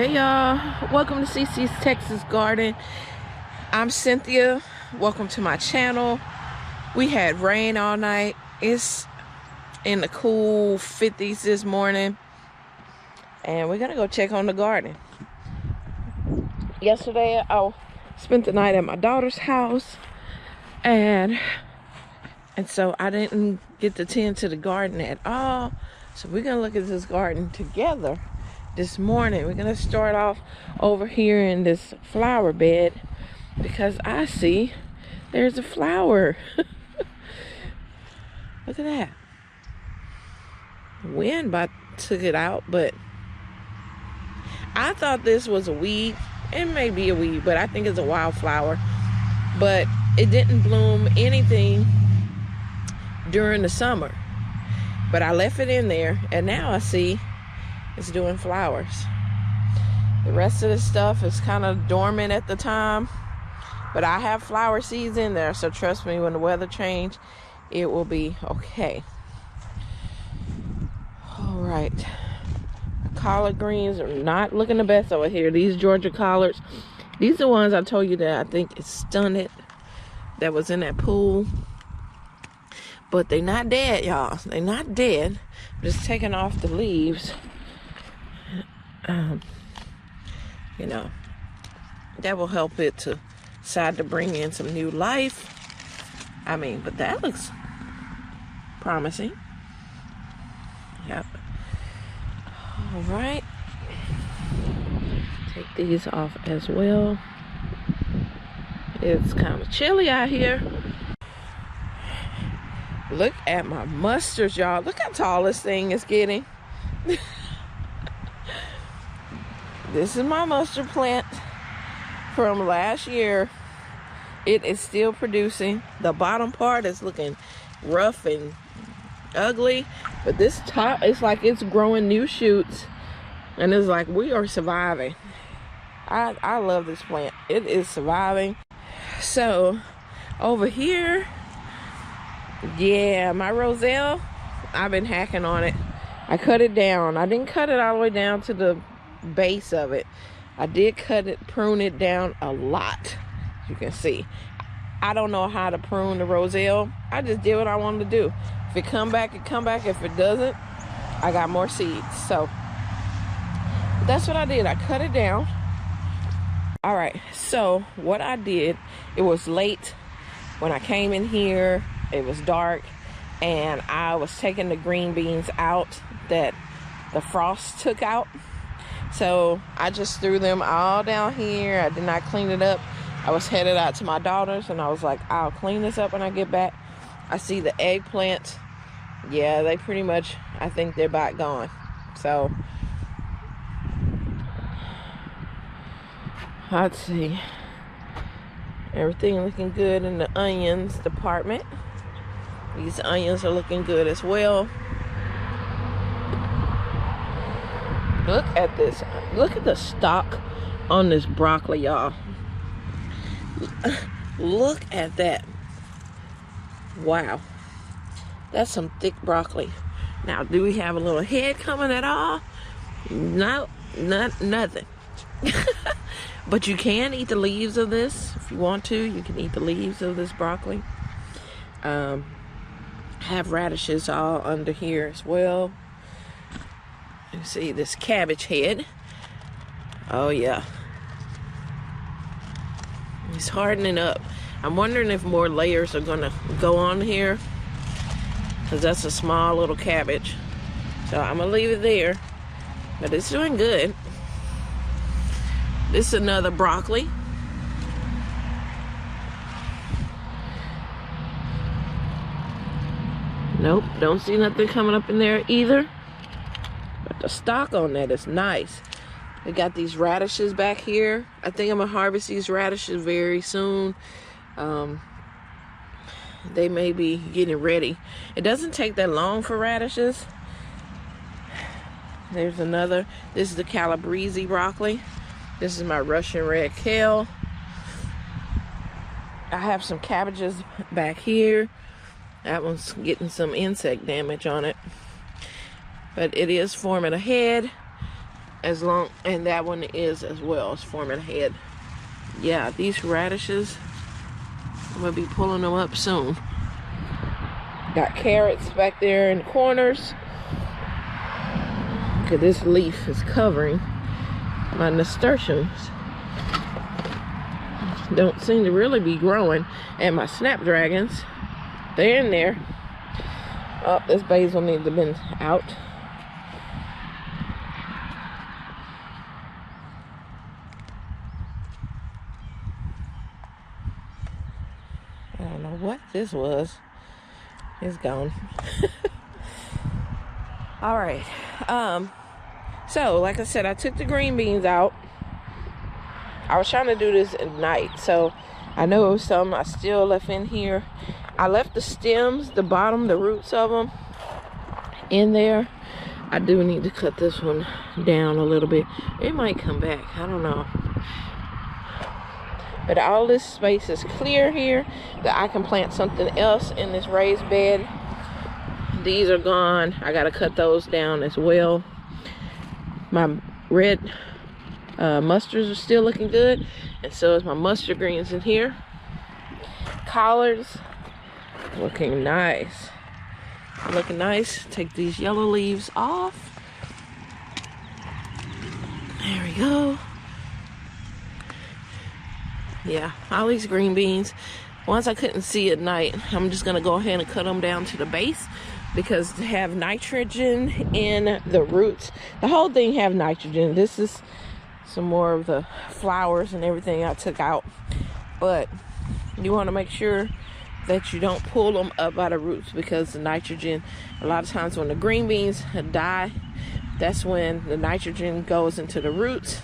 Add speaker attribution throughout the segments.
Speaker 1: Hey y'all, welcome to CC's Texas Garden. I'm Cynthia. Welcome to my channel. We had rain all night. It's in the cool 50s this morning, and we're gonna go check on the garden. Yesterday I spent the night at my daughter's house, and so I didn't get to tend to the garden at all. So we're gonna look at this garden together this morning. We're gonna start off over here in this flower bed because I see there's a flower. Look at that. The wind took it out, but I thought this was a weed. It may be a weed, but I think it's a wildflower. But it didn't bloom anything during the summer. But I left it in there, and now I see it's doing flowers. The rest of the stuff is kind of dormant at the time, but I have flower seeds in there, so trust me, when the weather changes, it will be okay. All right. The collard greens are not looking the best over here. These Georgia collards, these are the ones I told you that I think is stunted, that was in that pool. But they're not dead, y'all. They're not dead. I'm just taking off the leaves. You know, that will help it to decide to bring in some new life. I mean, but that looks promising. Yep. All right. Take these off as well. It's kind of chilly out here. Look at my mustards, y'all. Look how tall this thing is getting. This is my mustard plant from last year. It is still producing. The bottom part is looking rough and ugly, but this top, it's like it's growing new shoots, and it's like we are surviving. I love this plant. It is surviving. So over here, yeah, my roselle, I've been hacking on it. I cut it down. I didn't cut it all the way down to the base of it. I did prune it down a lot. You can see. I don't know how to prune the roselle. I just did what I wanted to do. If it come back, it come back. If it doesn't, I got more seeds. So that's what I did. I cut it down. All right. So what I did, it was late when I came in here. It was dark, and I was taking the green beans out that the frost took out. So I just threw them all down here. I did not clean it up. I was headed out to my daughter's, and I was like, I'll clean this up when I get back. I see the eggplants. Yeah, they pretty much, I think they're about gone. So let's see. Everything looking good in the onions department. These onions are looking good as well. Look at this. Look at the stalk on this broccoli, y'all. Look at that. Wow. That's some thick broccoli. Now, do we have a little head coming at all? No, nothing. But you can eat the leaves of this. If you want to, you can eat the leaves of this broccoli. Have radishes all under here as well. You see this cabbage head. Oh yeah, it's hardening up. I'm wondering if more layers are gonna go on here, because that's a small little cabbage. So I'm gonna leave it there, but it's doing good. This is another broccoli. Nope, don't see nothing coming up in there either. But the stalk on that is nice. We got these radishes back here. I think I'm gonna harvest these radishes very soon. They may be getting ready. It doesn't take that long for radishes. There's another. This is the Calabrese broccoli. This is my Russian red kale. I have some cabbages back here. That one's getting some insect damage on it. But it is forming a head. and that one is as well. It's forming a head. Yeah, these radishes, I'm gonna be pulling them up soon. Got carrots back there in the corners. Because this leaf is covering my nasturtiums. Don't seem to really be growing. And my snapdragons, they're in there. Oh, this basil needs to have been out. I don't know what this was. It's gone. All right. So like I said, I took the green beans out. I was trying to do this at night, so I know it was some I still left in here. I left the stems, the bottom, the roots of them in there. I do need to cut this one down a little bit. It might come back, I don't know. But all this space is clear here that I can plant something else in this raised bed. These are gone. I gotta cut those down as well. My red mustards are still looking good, and so is my mustard greens in here. Collards looking nice. Looking nice. Take these yellow leaves off. There we go. Yeah, all these green beans. Once I couldn't see at night, I'm just gonna go ahead and cut them down to the base, because to have nitrogen in the roots, the whole thing have nitrogen. This is some more of the flowers and everything I took out, but you want to make sure that you don't pull them up by the roots, because the nitrogen, a lot of times when the green beans die, that's when the nitrogen goes into the roots,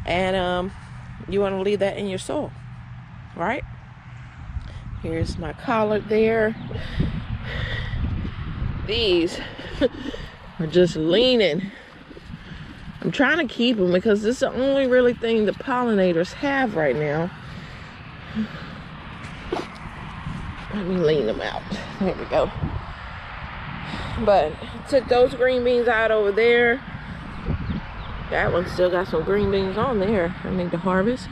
Speaker 1: and you want to leave that in your soil, right? Here's my collard there. These are just leaning. I'm trying to keep them because this is the only really thing the pollinators have right now. Let me lean them out. There we go. But took those green beans out over there. That one still got some green beans on there I need to harvest.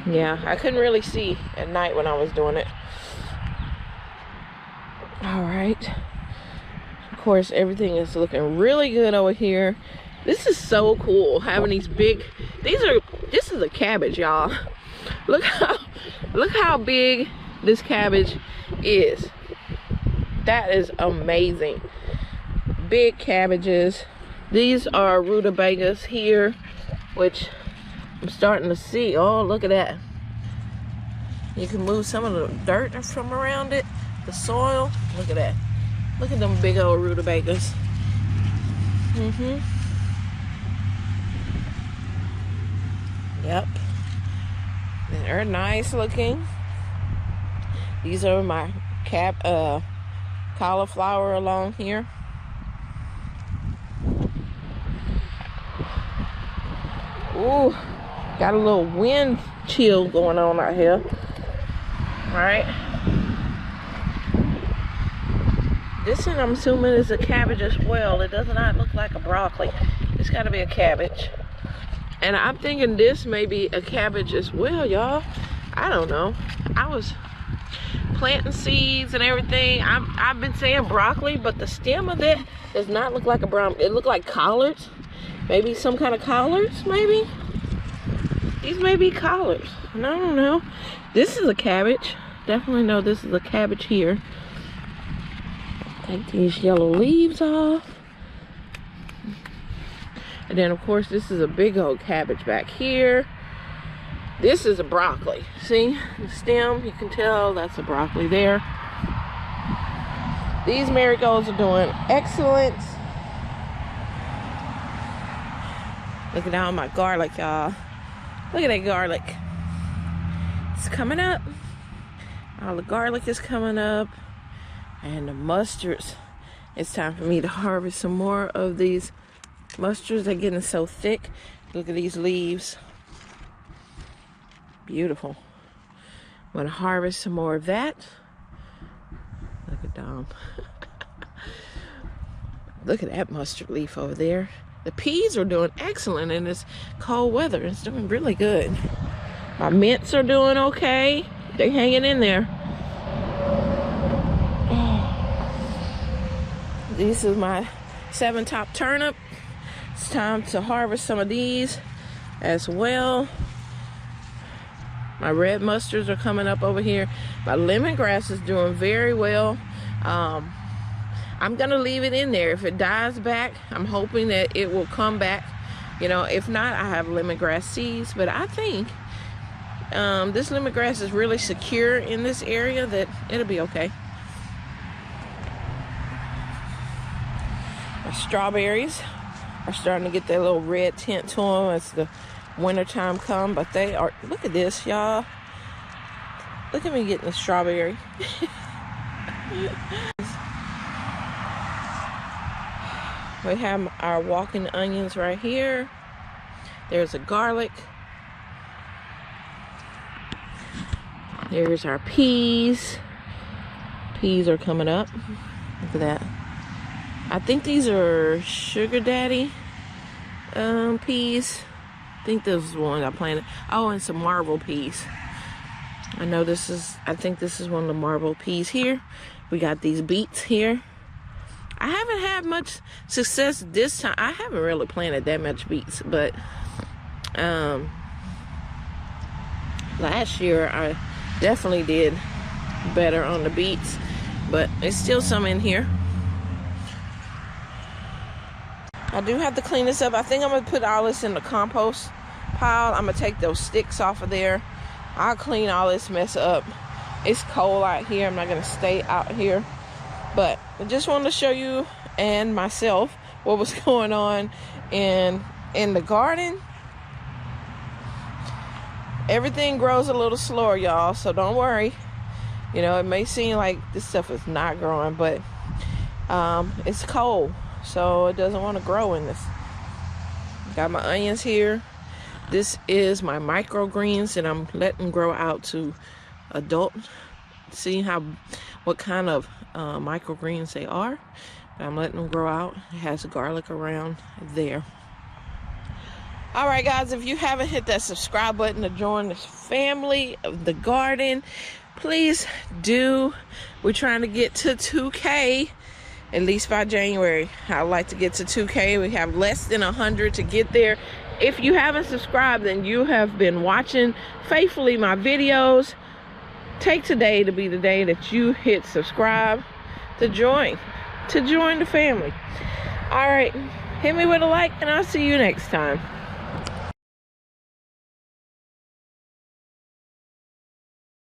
Speaker 1: Yeah, I couldn't really see at night when I was doing it. All right. Of course, everything is looking really good over here. This is so cool having these big, this is a cabbage, y'all. Look how big this cabbage is. That is amazing. Big cabbages. These are rutabagas here, which I'm starting to see. Oh, look at that. You can move some of the dirt from around it, the soil. Look at that. Look at them big old rutabagas. Yep. They're nice looking. These are my cauliflower along here. Ooh, got a little wind chill going on out here. All right. This one I'm assuming is a cabbage as well. It does not look like a broccoli. It's got to be a cabbage. And I'm thinking this may be a cabbage as well, y'all. I don't know. I was planting seeds and everything. I've been saying broccoli, but the stem of that does not look like a broccoli. It looked like collards. Maybe some kind of collards, maybe? These may be collards. I don't know. This is a cabbage. Definitely know this is a cabbage here. Take these yellow leaves off. And then, of course, this is a big old cabbage back here. This is a broccoli. See the stem? You can tell that's a broccoli there. These marigolds are doing excellent. Look at all my garlic, y'all. Look at that garlic. It's coming up. All the garlic is coming up. And the mustards. It's time for me to harvest some more of these mustards. They're getting so thick. Look at these leaves. Beautiful. I'm gonna harvest some more of that. Look at Dom. Look at that mustard leaf over there. The peas are doing excellent in this cold weather. It's doing really good. My mints are doing okay. They hanging in there. This is my 7-top turnip. It's time to harvest some of these as well. My red mustards are coming up over here. My lemongrass is doing very well. I'm gonna leave it in there. If it dies back, I'm hoping that it will come back. You know, if not, I have lemongrass seeds. But I think this lemongrass is really secure in this area that it'll be okay. My strawberries are starting to get that little red tint to them as the wintertime come, but they are, look at this, y'all. Look at me getting the strawberry. We have our walking onions right here. There's a garlic. There's our peas. Peas are coming up. Look at that. I think these are Sugar Daddy peas. I think this is one I planted. Oh, and some marble peas. I know this is, I think this is one of the marble peas here. We got these beets here. I haven't had much success this time. I haven't really planted that much beets, but last year I definitely did better on the beets, but there's still some in here. I do have to clean this up. I think I'm gonna put all this in the compost pile. I'm gonna take those sticks off of there. I'll clean all this mess up. It's cold out here. I'm not gonna stay out here, but I just wanted to show you and myself what was going on in the garden. Everything grows a little slower, y'all, so don't worry. You know, it may seem like this stuff is not growing, but it's cold, so it doesn't want to grow in this. Got my onions here. This is my microgreens that I'm letting grow out to adult. See what kind of microgreens they are. I'm letting them grow out. It has garlic around there. All right, guys, if you haven't hit that subscribe button to join this family of the garden, please do. We're trying to get to 2K at least by January. I'd like to get to 2K. We have less than 100 to get there. If you haven't subscribed, then you have been watching faithfully my videos. Take today to be the day that you hit subscribe to join the family. All right, hit me with a like, and I'll see you next time.